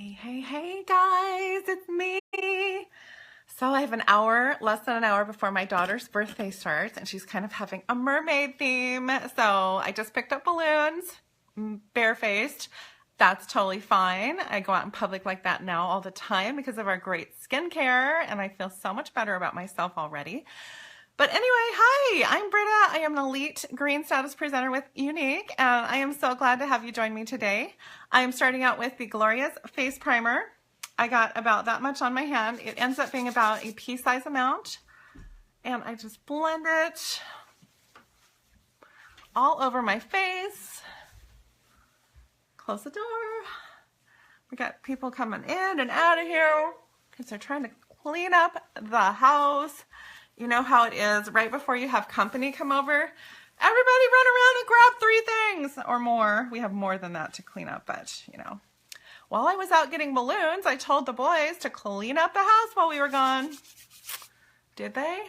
Hey guys, it's me. So I have an hour, less than an hour before my daughter's birthday starts, and she's kind of having a mermaid theme. So I just picked up balloons, barefaced. That's totally fine. I go out in public like that now all the time because of our great skincare, and I feel so much better about myself already. But anyway, hi, I'm Britta. I am an elite green status presenter with Younique, and I am so glad to have you join me today. I am starting out with the Glorious Face Primer. I got about that much on my hand. It ends up being about a pea-size amount, and I just blend it all over my face. Close the door. We got people coming in and out of here because they're trying to clean up the house. You know how it is right before you have company come over. Everybody run around and grab 3 things or more. We have more than that to clean up, but you know. While I was out getting balloons, I told the boys to clean up the house while we were gone. Did they?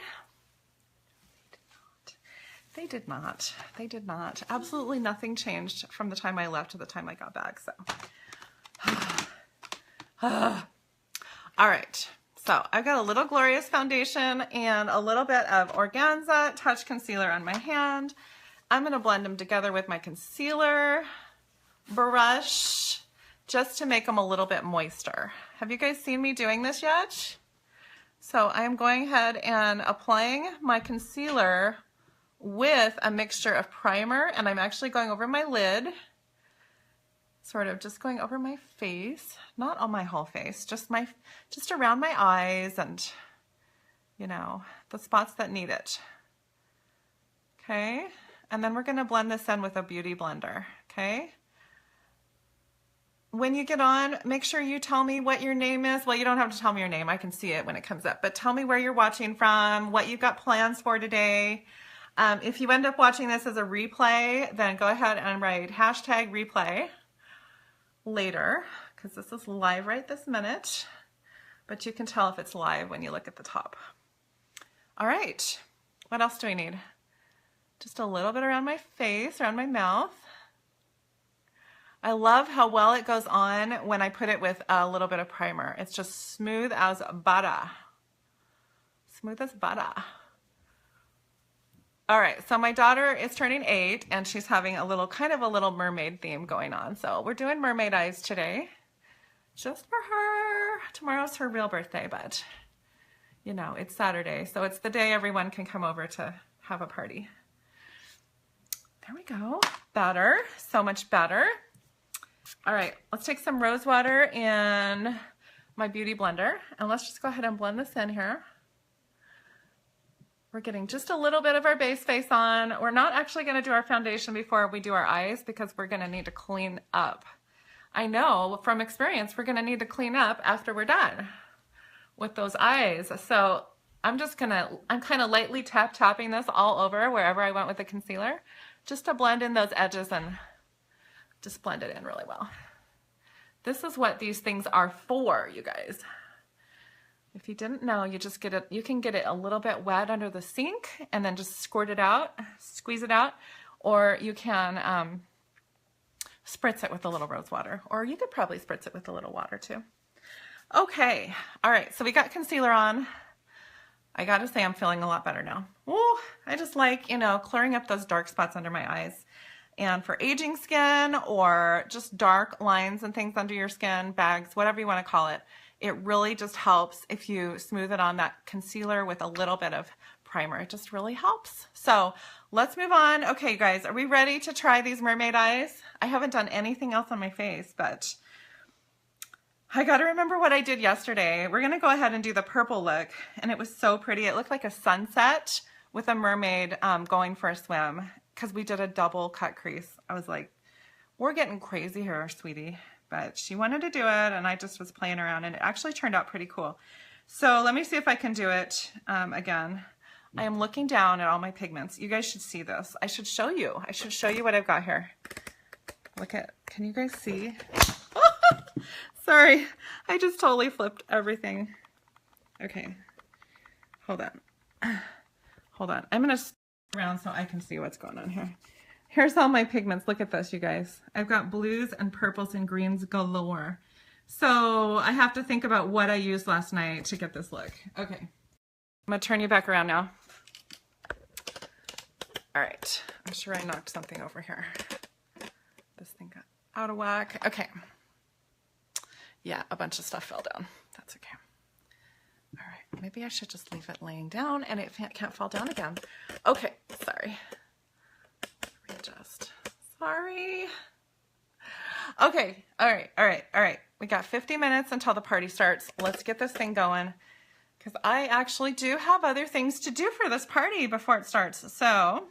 They did not. They did not. Absolutely nothing changed from the time I left to the time I got back, so. All right. So I've got a little Glorious foundation and a little bit of Organza Touch Concealer on my hand. I'm going to blend them together with my concealer brush just to make them a little bit moister. Have you guys seen me doing this yet? So I'm going ahead and applying my concealer with a mixture of primer, and I'm actually going over my lid. Sort of just going over my face, not on my whole face, just around my eyes and, you know, the spots that need it. Okay, and then we're going to blend this in with a beauty blender. Okay. When you get on, make sure you tell me what your name is. Well, you don't have to tell me your name. I can see it when it comes up, but tell me where you're watching from, what you've got plans for today. If you end up watching this as a replay, then go ahead and write #replay. Later, because this is live right this minute, but you can tell if it's live when you look at the top. All right, what else do we need? Just a little bit around my face, around my mouth. I love how well it goes on when I put it with a little bit of primer. It's just smooth as butter. Smooth as butter. All right, so my daughter is turning 8 and she's having a little, kind of a little mermaid theme going on. So we're doing mermaid eyes today, just for her. Tomorrow's her real birthday, but you know, it's Saturday. So it's the day everyone can come over to have a party. There we go, better, so much better. All right, let's take some rose water in my beauty blender and let's just go ahead and blend this in here. We're getting just a little bit of our base face on. We're not actually going to do our foundation before we do our eyes because we're going to need to clean up. I know from experience we're going to need to clean up after we're done with those eyes. So I'm kind of lightly tapping this all over wherever I went with the concealer just to blend in those edges and just blend it in really well. This is what these things are for, you guys. If you didn't know, you just get it, you can get it a little bit wet under the sink and then just squirt it out, squeeze it out, or you can spritz it with a little rose water, or you could probably spritz it with a little water too. Okay, all right, so we got concealer on. I gotta say I'm feeling a lot better now. Ooh, I just like, you know, clearing up those dark spots under my eyes. And for aging skin or just dark lines and things under your skin, bags, whatever you want to call it, it really just helps if you smooth it on that concealer with a little bit of primer. It just really helps. So let's move on. Okay, guys, are we ready to try these mermaid eyes? I haven't done anything else on my face, but I got to remember what I did yesterday. We're going to go ahead and do the purple look, and it was so pretty. It looked like a sunset with a mermaid going for a swim because we did a double cut crease. I was like, we're getting crazy here, sweetie. But she wanted to do it and I just was playing around and it actually turned out pretty cool. So let me see if I can do it again. I am looking down at all my pigments. You guys should see this. I should show you. I should show you what I've got here. Look at, can you guys see? Sorry, I just totally flipped everything. Okay, hold on. Hold on. I'm gonna around so I can see what's going on here. Here's all my pigments. Look at this, you guys. I've got blues and purples and greens galore. So I have to think about what I used last night to get this look. Okay. I'm gonna turn you back around now. All right. I'm sure I knocked something over here. This thing got out of whack. Okay. Yeah, a bunch of stuff fell down. That's okay. All right. Maybe I should just leave it laying down and it can't fall down again. Okay. Sorry. Readjust. Sorry. Okay. All right. We got 50 minutes until the party starts. Let's get this thing going because I actually do have other things to do for this party before it starts. So,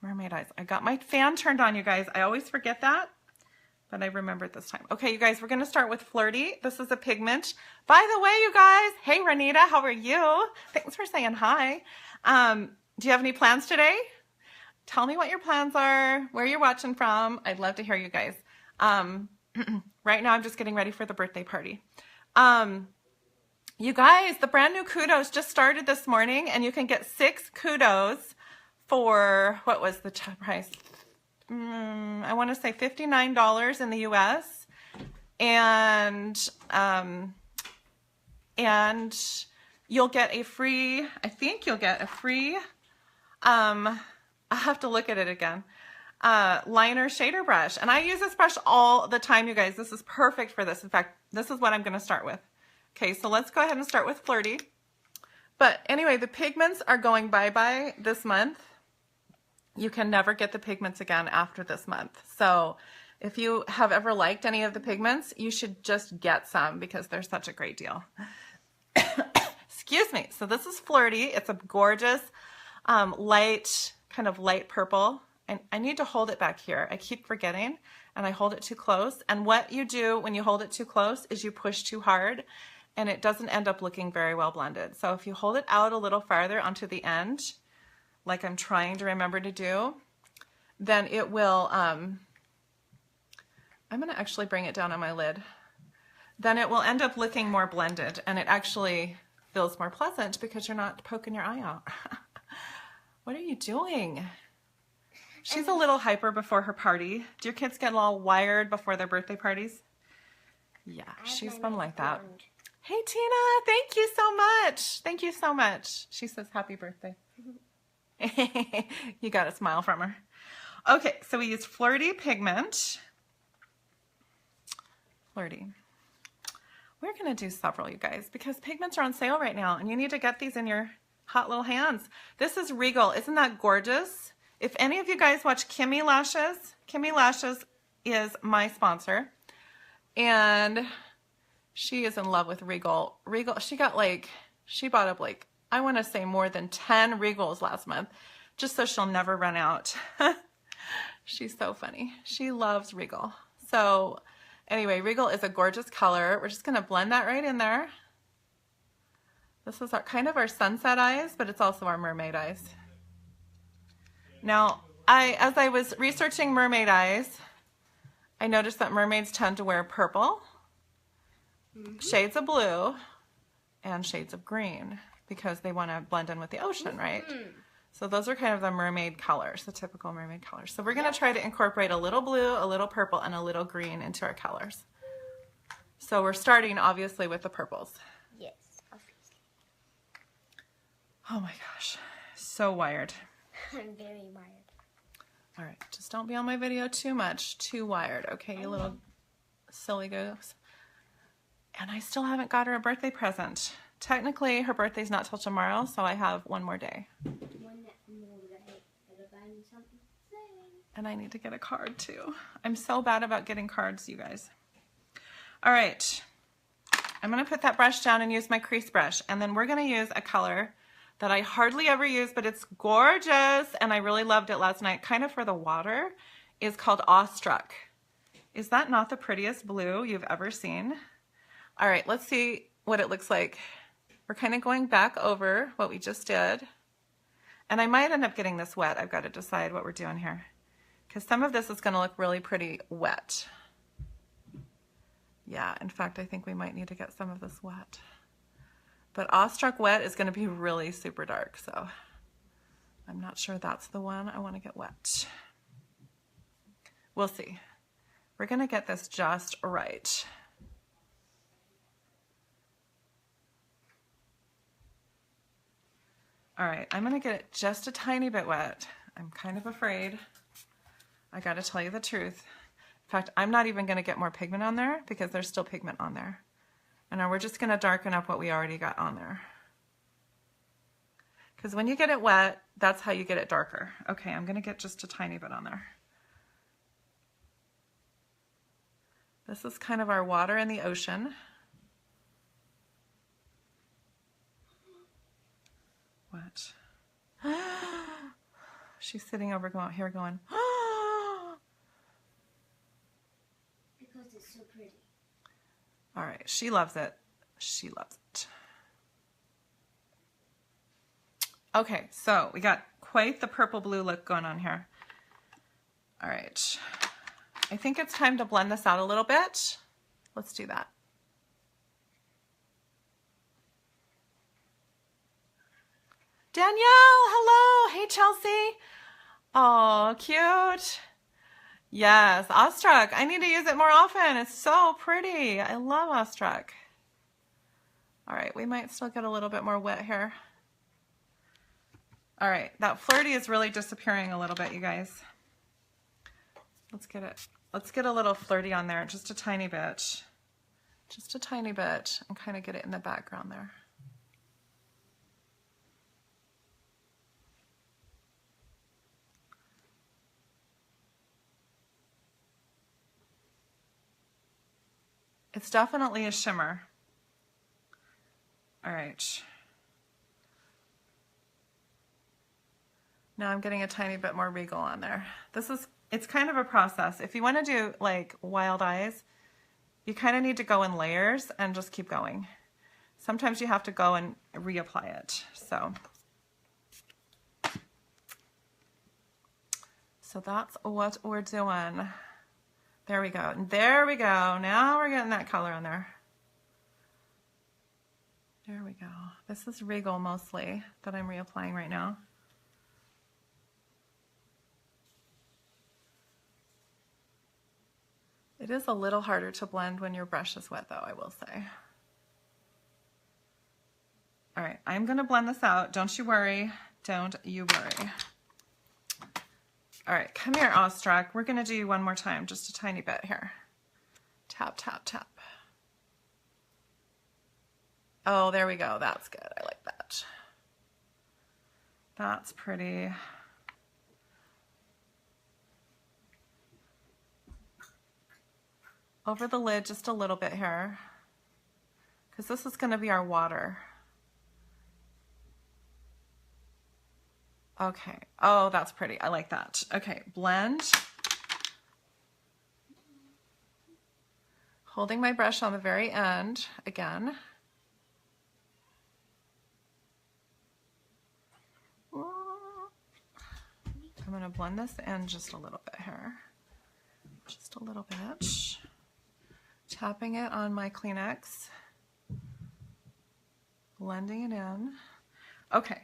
mermaid eyes. I got my fan turned on, you guys. I always forget that, but I remembered this time. Okay, you guys, we're going to start with Flirty. This is a pigment. By the way, you guys, hey, Renita, how are you? Thanks for saying hi. Do you have any plans today? Tell me what your plans are, where you're watching from. I'd love to hear you guys. Right now, I'm just getting ready for the birthday party. You guys, the brand new Kudos just started this morning, and you can get 6 Kudos for, what was the price? I want to say $59 in the US. And you'll get a free, I think you'll get a free, I'll have to look at it again. Liner shader brush. And I use this brush all the time, you guys. This is perfect for this. In fact, this is what I'm going to start with. Okay, so let's go ahead and start with Flirty. But anyway, the pigments are going bye-bye this month. You can never get the pigments again after this month. So if you have ever liked any of the pigments, you should just get some because they're such a great deal. Excuse me. So this is Flirty. It's a gorgeous light, kind of light purple. And I need to hold it back here. I keep forgetting and I hold it too close. And what you do when you hold it too close is you push too hard and it doesn't end up looking very well blended. So if you hold it out a little farther onto the end, like I'm trying to remember to do, then it will, I'm going to actually bring it down on my lid. Then it will end up looking more blended and it actually feels more pleasant because you're not poking your eye out. What are you doing? She's a little hyper before her party. Do your kids get all wired before their birthday parties? Yeah, she's been like that. Hey, Tina, thank you so much. Thank you so much. She says happy birthday. You got a smile from her. Okay, so we used Flirty pigment. Flirty. We're going to do several, you guys, because pigments are on sale right now, and you need to get these in your hot little hands. This is Regal. Isn't that gorgeous? If any of you guys watch Kimmy Lashes is my sponsor, and she is in love with Regal. She bought up like, I want to say more than 10 Regals last month, just so she'll never run out. She's so funny. She loves Regal. So anyway, Regal is a gorgeous color. We're just going to blend that right in there. This is kind of our sunset eyes, but it's also our mermaid eyes. Now, as I was researching mermaid eyes, I noticed that mermaids tend to wear purple, shades of blue, and shades of green because they want to blend in with the ocean, right? So those are kind of the mermaid colors, the typical mermaid colors. So we're going to try to incorporate a little blue, a little purple, and a little green into our colors. So we're starting, obviously, with the purples. Yes, obviously. Oh my gosh, so wired. I'm very wired. All right, just don't be on my video too much, too wired, okay, you little silly goose. And I still haven't got her a birthday present. Technically, her birthday's not till tomorrow, so I have one more day. And I need to get a card too. I'm so bad about getting cards, you guys. All right, I'm gonna put that brush down and use my crease brush, and then we're gonna use a color that I hardly ever use, but it's gorgeous, and I really loved it last night, kind of for the water, is called Awestruck. Is that not the prettiest blue you've ever seen? All right, let's see what it looks like. We're kind of going back over what we just did, and I might end up getting this wet. I've got to decide what we're doing here, because some of this is going to look really pretty wet. Yeah, in fact, I think we might need to get some of this wet. But Awestruck Wet is going to be really super dark, so I'm not sure that's the one I want to get wet. We'll see. We're gonna get this just right. All right, I'm gonna get it just a tiny bit wet. I'm kind of afraid. I gotta tell you the truth. In fact, I'm not even gonna get more pigment on there because there's still pigment on there. And now we're just gonna darken up what we already got on there. Because when you get it wet, that's how you get it darker. Okay, I'm gonna get just a tiny bit on there. This is kind of our water in the ocean. What? She's sitting over here going, because it's so pretty. all right, she loves it. She loves it. Okay, so we got quite the purple blue look going on here. All right, I think it's time to blend this out a little bit. Let's do that. Danielle, hello. Hey, Chelsea. Oh, cute. Yes, Awestruck. I need to use it more often. It's so pretty. I love Awestruck. All right, we might still get a little bit more wet here. All right, that flirty is really disappearing a little bit, you guys. Let's get it. Let's get a little flirty on there, just a tiny bit. Just a tiny bit, and kind of get it in the background there. It's definitely a shimmer. All right. Now I'm getting a tiny bit more Regal on there. It's kind of a process. If you want to do like wild eyes, you kind of need to go in layers and just keep going. Sometimes you have to go and reapply it. So that's what we're doing. There we go. There we go. Now we're getting that color on there. There we go. This is Regal mostly that I'm reapplying right now. It is a little harder to blend when your brush is wet though, I will say. All right, I'm gonna blend this out. Don't you worry. Don't you worry. All right, come here, Awestruck. We're gonna do one more time, just a tiny bit here. Tap, tap, tap. Oh, there we go. That's good. I like that. That's pretty. Over the lid just a little bit here, because this is going to be our water. Okay. Oh, that's pretty. I like that. Okay, blend. Holding my brush on the very end again. I'm going to blend this in just a little bit here. Just a little bit. Tapping it on my Kleenex. Blending it in. Okay.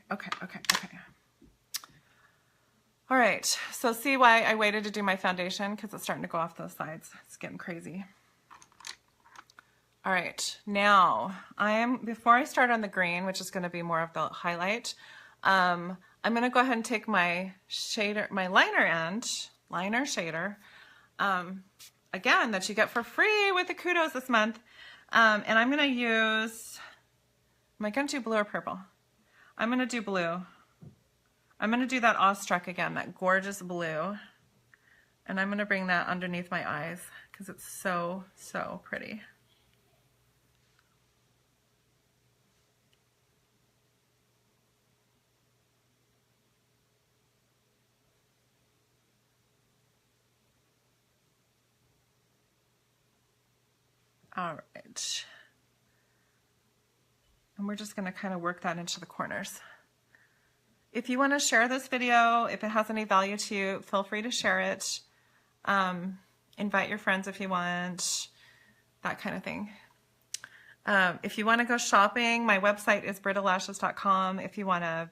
All right, so see why I waited to do my foundation, because it's starting to go off those sides. It's getting crazy. All right, now before I start on the green, which is going to be more of the highlight, I'm going to go ahead and take my shader, my liner shader, again, that you get for free with the kudos this month, and I'm going to use, am I going to do blue or purple? I'm going to do blue. I'm going to do that Awestruck again, that gorgeous blue. And I'm going to bring that underneath my eyes because it's so, so pretty. All right. And we're just going to kind of work that into the corners. If you want to share this video, if it has any value to you, feel free to share it. Invite your friends if you want, that kind of thing. If you want to go shopping, my website is brittalashes.com. If you want to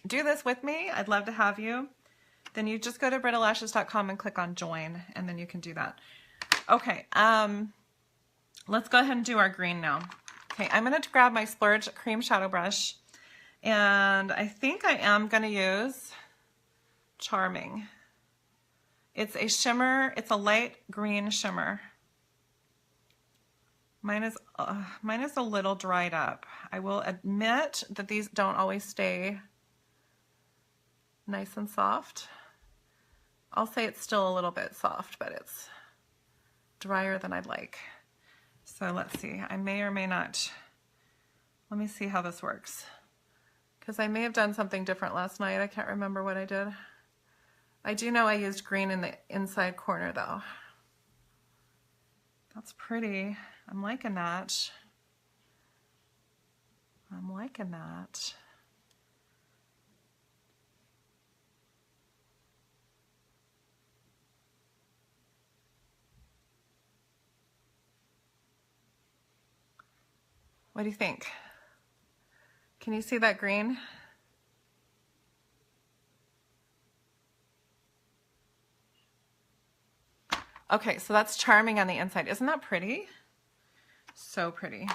do this with me, I'd love to have you. Then you just go to brittalashes.com and click on join, and then you can do that. Okay, let's go ahead and do our green now. Okay, I'm gonna grab my Splurge Cream Shadow Brush, and I think I am gonna use Charming. It's a shimmer, it's a light green shimmer. Mine is a little dried up. I will admit that these don't always stay nice and soft. I'll say it's still a little bit soft, but it's drier than I'd like. So let's see, I may or may not, let me see how this works. Because I may have done something different last night. I can't remember what I did. I do know I used green in the inside corner though. That's pretty. I'm liking that. I'm liking that. What do you think? Can you see that green? Okay, so that's Charming on the inside. Isn't that pretty? So pretty.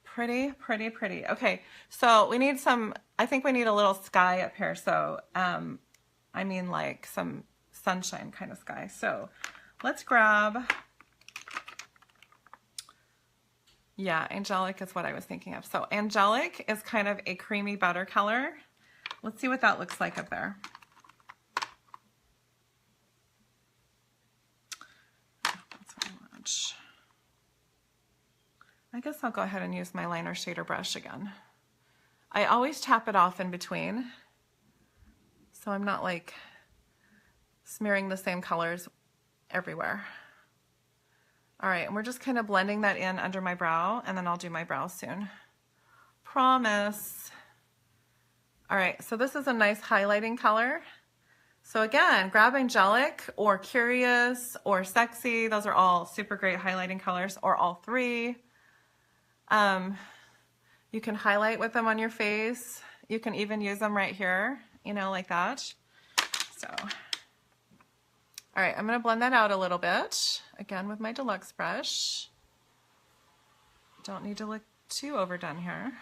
Pretty, pretty, pretty. Okay, so we need some, I think we need a little sky up here. So, I mean like some sunshine kind of sky. So let's grab, yeah, Angelic is what I was thinking of. So Angelic is kind of a creamy butter color. Let's see what that looks like up there. I guess I'll go ahead and use my liner shader brush again. I always tap it off in between, so I'm not like smearing the same colors everywhere. All right, and we're just kind of blending that in under my brow, and then I'll do my brows soon. Promise. All right, so this is a nice highlighting color. So again, grab Angelic or Curious or Sexy. Those are all super great highlighting colors, or all three. You can highlight with them on your face. You can even use them right here, you know, like that. So, all right, I'm gonna blend that out a little bit, again with my Deluxe brush. Don't need to look too overdone here.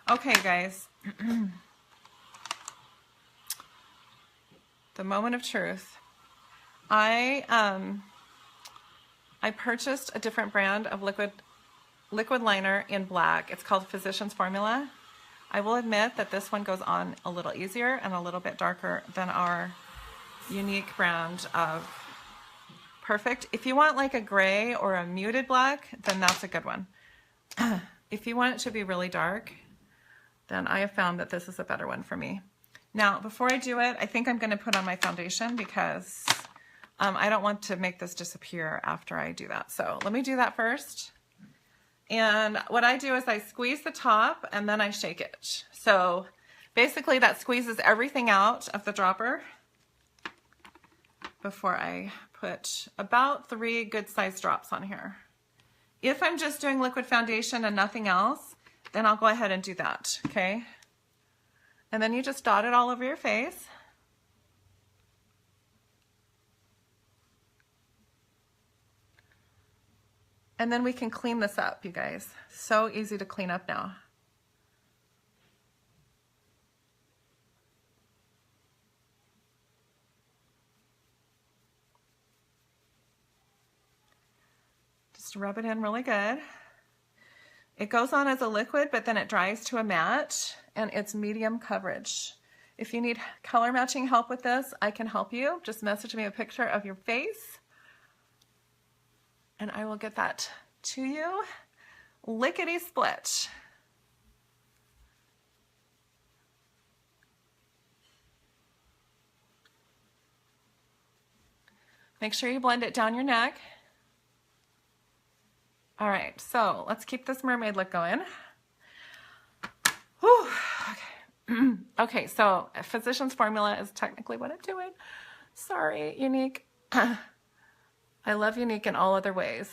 Okay, guys. The moment of truth. I purchased a different brand of liquid liner in black. It's called Physicians Formula. I will admit that this one goes on a little easier and a little bit darker than our unique brand of Perfect. If you want like a gray or a muted black, then that's a good one. If you want it to be really dark, then I have found that this is a better one for me. Now, before I do it, I think I'm going to put on my foundation because I don't want to make this disappear after I do that. So let me do that first. And what I do is I squeeze the top and then I shake it. So basically that squeezes everything out of the dropper before I put about 3 good sized drops on here. If I'm just doing liquid foundation and nothing else, then I'll go ahead and do that, okay? And then you just dot it all over your face. And then we can clean this up, you guys. So easy to clean up now. Just rub it in really good. It goes on as a liquid, but then it dries to a matte, and it's medium coverage. If you need color matching help with this, I can help you. Just message me a picture of your face, and I will get that to you. Lickety split. Make sure you blend it down your neck. All right, so let's keep this mermaid look going. Whew, okay. Okay, so Physicians Formula is technically what I'm doing. Sorry, Unique. I love Unique in all other ways,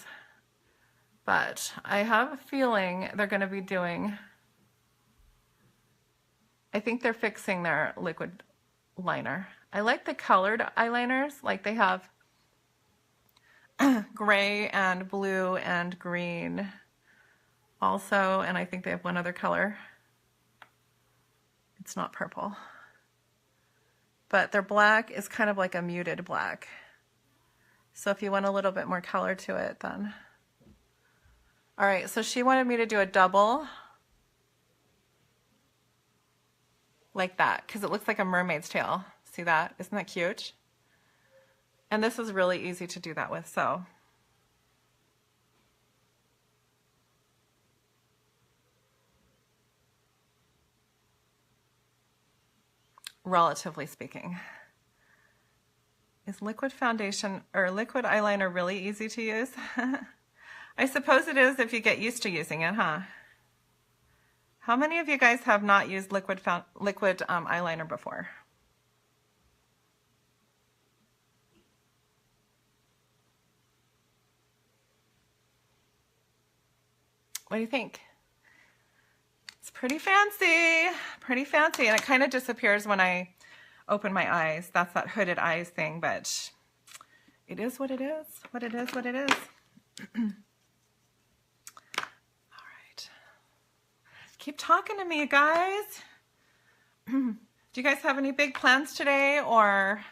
but I have a feeling they're going to be doing, I think they're fixing their liquid liner. I like the colored eyeliners, like they have gray and blue and green also, and I think they have one other color. It's not purple. But their black is kind of like a muted black. So if you want a little bit more color to it, then. All right, so she wanted me to do a double like that because it looks like a mermaid's tail. See that? Isn't that cute? And this is really easy to do that with, so. Relatively speaking. Is liquid foundation or liquid eyeliner really easy to use? I suppose it is if you get used to using it, huh? How many of you guys have not used liquid eyeliner before? What do you think? It's pretty fancy, and it kind of disappears when I open my eyes. That's that hooded eyes thing, but it is what it is, what it is, what it is. All right. Keep talking to me, you guys. Do you guys have any big plans today or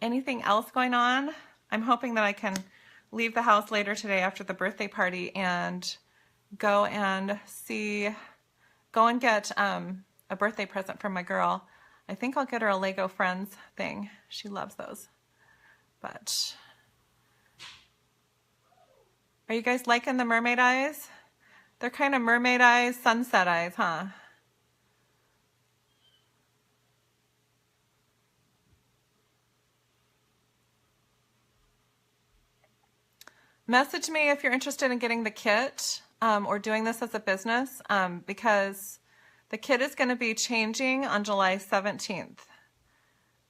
anything else going on? I'm hoping that I can leave the house later today after the birthday party and go and get a birthday present from my girl. I think I'll get her a Lego Friends thing. She loves those. But are you guys liking the mermaid eyes? They're kind of mermaid eyes, sunset eyes, huh? Message me if you're interested in getting the kit or doing this as a business because the kit is going to be changing on July 17th.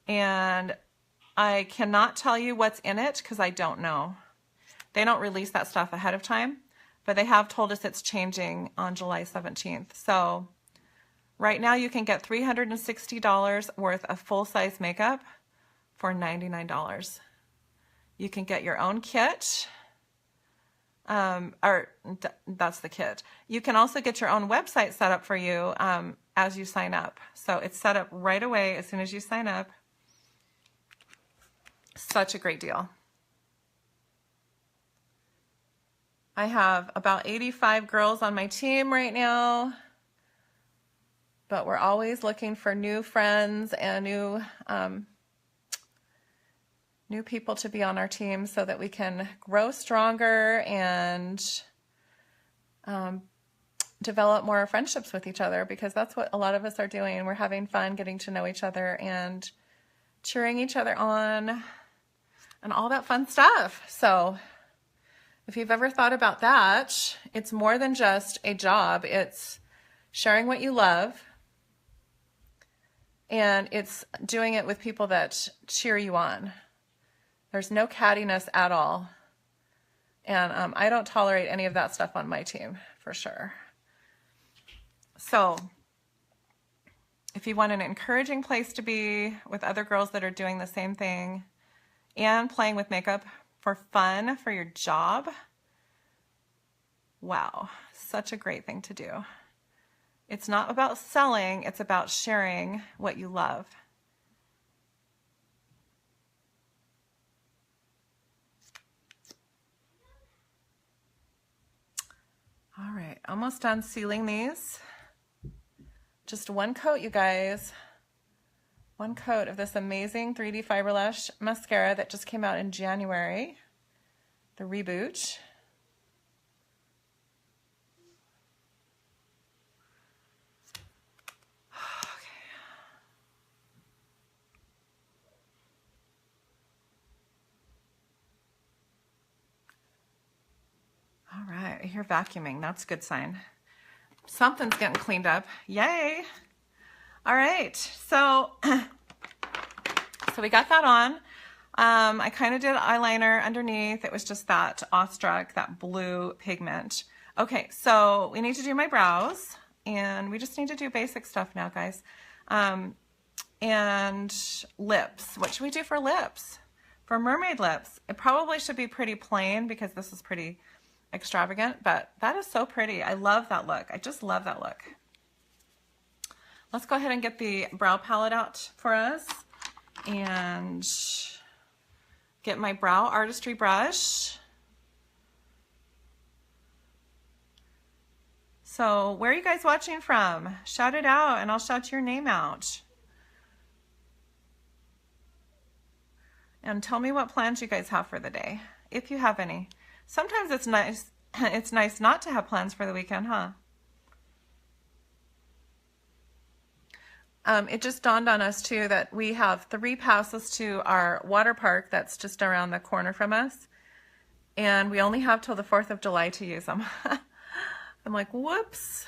And I cannot tell you what's in it because I don't know. They don't release that stuff ahead of time, but they have told us it's changing on July 17th. So right now you can get $360 worth of full-size makeup for $99. You can get your own kit. That's the kit. You can also get your own website set up for you as you sign up. So it's set up right away as soon as you sign up. Such a great deal. I have about 85 girls on my team right now, but we're always looking for new friends and new people to be on our team so that we can grow stronger and develop more friendships with each other, because that's what a lot of us are doing. We're having fun getting to know each other and cheering each other on and all that fun stuff. So if you've ever thought about that, it's more than just a job. It's sharing what you love, and it's doing it with people that cheer you on. There's no cattiness at all. And I don't tolerate any of that stuff on my team, for sure. So if you want an encouraging place to be with other girls that are doing the same thing and playing with makeup for fun for your job, wow, such a great thing to do. It's not about selling, it's about sharing what you love. All right, almost done sealing these. Just one coat, you guys. One coat of this amazing 3D Fiber Lash mascara that just came out in January, the Reboot. All right, I hear vacuuming. That's a good sign. Something's getting cleaned up. Yay! All right, so we got that on. I kind of did eyeliner underneath. It was just that Awestruck, that blue pigment. Okay, so we need to do my brows, and we just need to do basic stuff now, guys. And lips. What should we do for lips? For mermaid lips, it probably should be pretty plain because this is pretty extravagant, but that is so pretty. I love that look. I just love that look. Let's go ahead and get the brow palette out for us and get my brow artistry brush. So where are you guys watching from? Shout it out and I'll shout your name out. And tell me what plans you guys have for the day, if you have any. Sometimes it's nice not to have plans for the weekend, huh? It just dawned on us too that we have 3 passes to our water park that's just around the corner from us. And we only have till the 4th of July to use them. I'm like, whoops.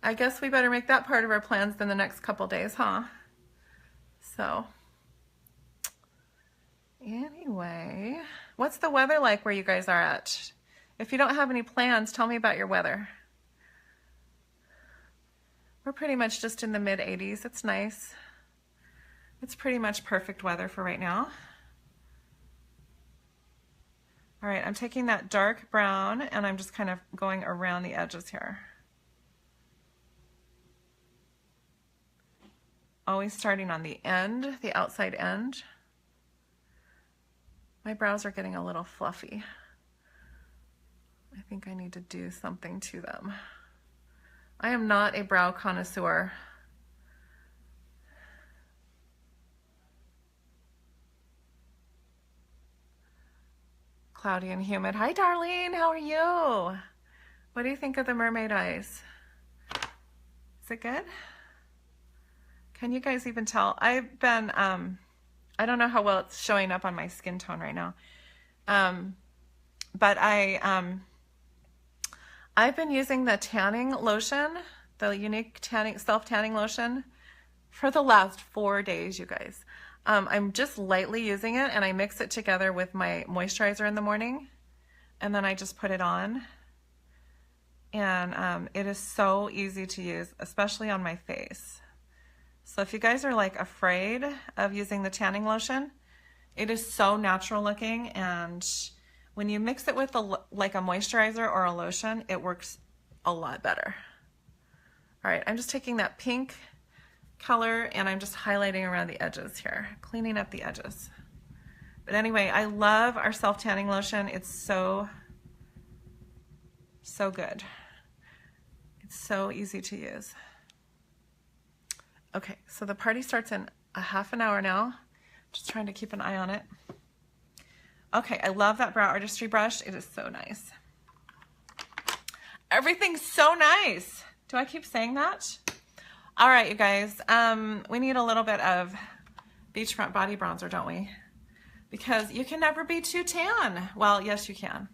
I guess we better make that part of our plans in the next couple days, huh? So, anyway, what's the weather like where you guys are at? If you don't have any plans, tell me about your weather. We're pretty much just in the mid 80s. It's nice. It's pretty much perfect weather for right now. All right, I'm taking that dark brown and I'm just kind of going around the edges here. Always starting on the end, the outside end. My brows are getting a little fluffy. I think I need to do something to them. I am not a brow connoisseur. Cloudy and humid. Hi, Darlene. How are you? What do you think of the mermaid eyes? Is it good? Can you guys even tell? I've been, I don't know how well it's showing up on my skin tone right now. But I've been using the tanning lotion, the Younique tanning, self-tanning lotion for the last 4 days, you guys. I'm just lightly using it and I mix it together with my moisturizer in the morning and then I just put it on. And it is so easy to use, especially on my face. So if you guys are like afraid of using the tanning lotion, it is so natural looking, and when you mix it with like a moisturizer or a lotion, it works a lot better. All right, I'm just taking that pink color and I'm just highlighting around the edges here, cleaning up the edges. But anyway, I love our self-tanning lotion. It's so good. It's so easy to use. Okay, so the party starts in a half an hour now. Just trying to keep an eye on it. Okay, I love that brow artistry brush. It is so nice. Everything's so nice. Do I keep saying that? All right, you guys, we need a little bit of beachfront body bronzer, don't we? Because you can never be too tan. Well, yes, you can.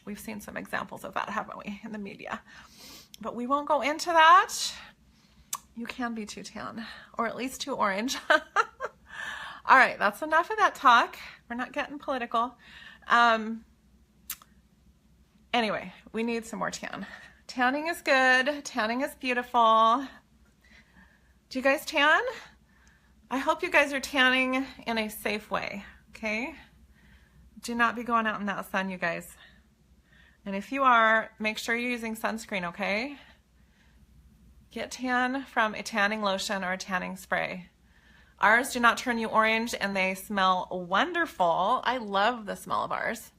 We've seen some examples of that, haven't we, in the media? But we won't go into that. You can be too tan, or at least too orange. All right, that's enough of that talk. We're not getting political. Anyway, we need some more tan. Tanning is good. Tanning is beautiful. Do you guys tan? I hope you guys are tanning in a safe way, okay? Do not be going out in that sun, you guys. And if you are, make sure you're using sunscreen, okay? Get tan from a tanning lotion or a tanning spray. Ours do not turn you orange and they smell wonderful. I love the smell of ours.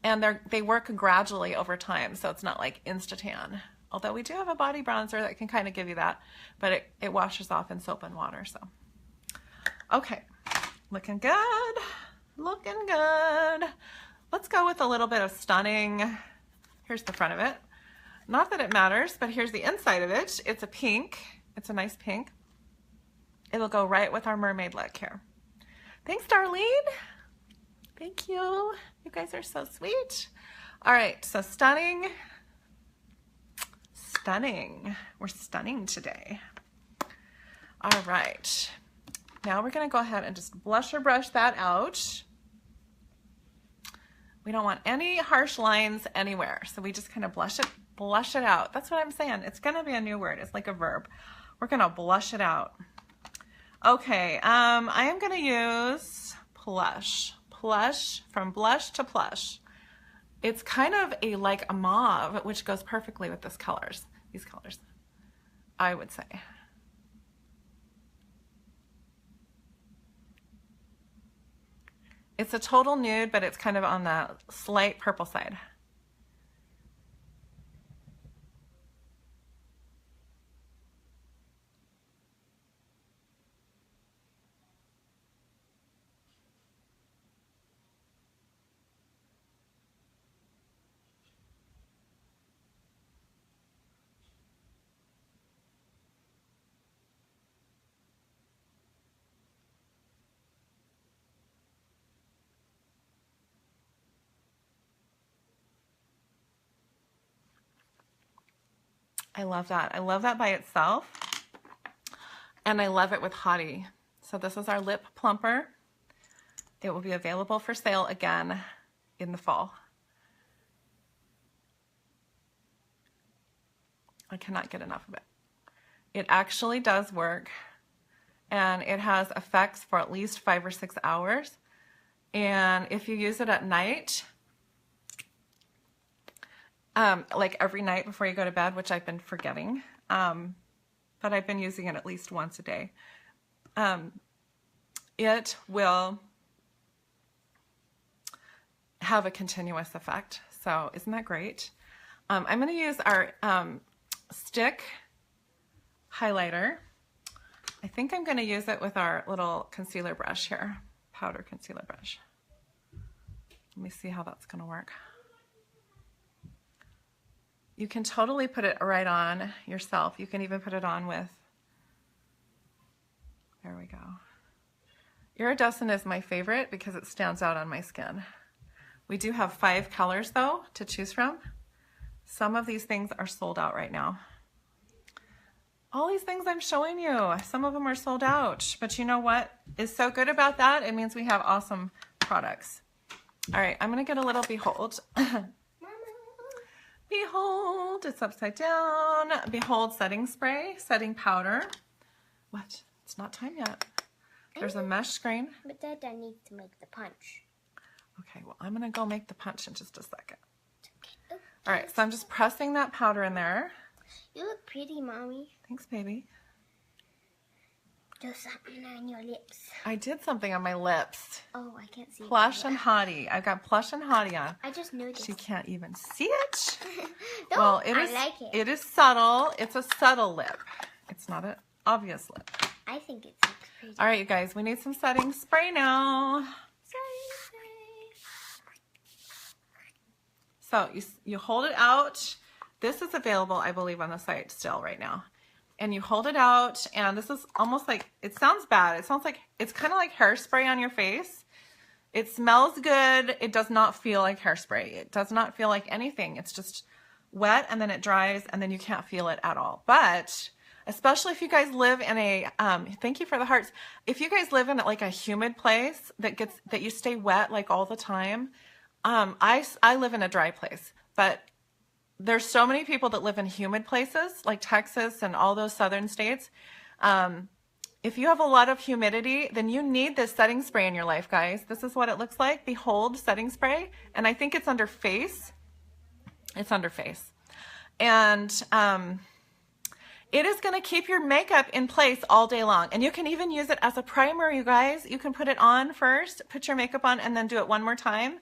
And they work gradually over time, so it's not like insta-tan. Although we do have a body bronzer that can kind of give you that, but it washes off in soap and water, so. Okay, looking good, looking good. Let's go with a little bit of stunning. Here's the front of it. Not that it matters, but here's the inside of it. It's a pink, it's a nice pink. It'll go right with our mermaid look here. Thanks, Darlene. Thank you. You guys are so sweet. All right, so stunning. Stunning. We're stunning today. All right. Now we're going to go ahead and just blusher brush that out. We don't want any harsh lines anywhere. So we just kind of blush it out. That's what I'm saying. It's going to be a new word. It's like a verb. We're going to blush it out. Okay, I am going to use Plush. Plush, from blush to plush. It's kind of like a mauve, which goes perfectly with these colors, I would say. It's a total nude, but it's kind of on the slight purple side. I love that. I love that by itself. And I love it with Hottie. So this is our lip plumper. It will be available for sale again in the fall. I cannot get enough of it. It actually does work, and it has effects for at least 5 or 6 hours. And if you use it at night, like every night before you go to bed, which I've been forgetting, but I've been using it at least once a day, it will have a continuous effect. So isn't that great? I'm going to use our stick highlighter. I think I'm going to use it with our little concealer brush here, powder concealer brush. Let me see how that's going to work. You can totally put it right on yourself. You can even put it on with, there we go. Iridescent is my favorite because it stands out on my skin. We do have 5 colors though to choose from. Some of these things are sold out right now. All these things I'm showing you, some of them are sold out, but you know what is so good about that? It means we have awesome products. All right, I'm gonna get a little Behold. Behold, it's upside down. Behold setting spray, setting powder. What? It's not time yet. There's a mesh screen. But Dad, I need to make the punch. Okay, well, I'm gonna go make the punch in just a second. All right, so I'm just pressing that powder in there. You look pretty, Mommy. Thanks, baby. Do something on your lips. I did something on my lips. Oh, I can't see it. Plush and Hottie. I've got Plush and Hottie on. I just noticed. She can't even see it. No, Well, it I is. like it. It is subtle. It's a subtle lip. It's not an obvious lip. I think it looks pretty. All right, you guys. We need some setting spray now. So you hold it out. This is available, I believe, on the site still right now. And you hold it out, and this is almost like, it sounds bad. It sounds like, it's kind of like hairspray on your face. It smells good. It does not feel like hairspray. It does not feel like anything. It's just wet, and then it dries, and then you can't feel it at all. But especially if you guys live in a, thank you for the hearts. If you guys live in like a humid place that you stay wet like all the time, I live in a dry place, but there's so many people that live in humid places like Texas and all those southern states. If you have a lot of humidity, then you need this setting spray in your life, guys. This is what it looks like. Behold setting spray. And I think it's under face. It's under face. And it is going to keep your makeup in place all day long. And you can even use it as a primer, you guys. You can put it on first, put your makeup on, and then do it one more time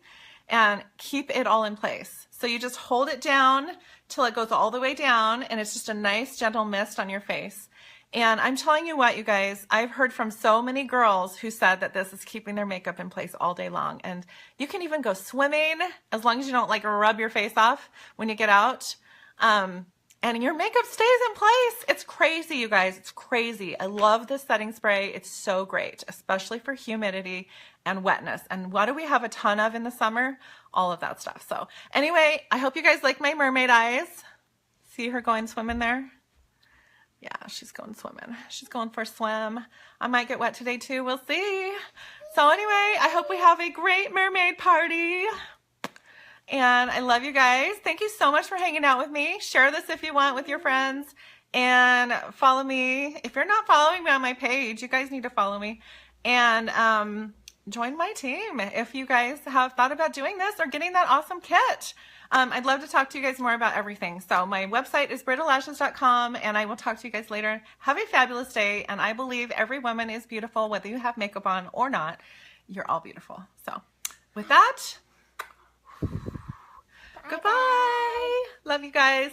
and keep it all in place. So you just hold it down till it goes all the way down, and it's just a nice gentle mist on your face. And I'm telling you what, you guys, I've heard from so many girls who said that this is keeping their makeup in place all day long. And you can even go swimming as long as you don't like rub your face off when you get out. And your makeup stays in place. It's crazy, you guys. It's crazy. I love this setting spray. It's so great, especially for humidity and wetness. And what do we have a ton of in the summer? All of that stuff. So anyway, I hope you guys like my mermaid eyes. See her going swimming there? Yeah, she's going swimming. She's going for a swim. I might get wet today too. We'll see. So anyway, I hope we have a great mermaid party. And I love you guys. Thank you so much for hanging out with me. Share this if you want with your friends. And follow me. If you're not following me on my page, you guys need to follow me. And join my team if you guys have thought about doing this or getting that awesome kit. I'd love to talk to you guys more about everything. So my website is brittalashes.com, and I will talk to you guys later. Have a fabulous day, and I believe every woman is beautiful, whether you have makeup on or not. You're all beautiful. So with that, goodbye. Love you guys.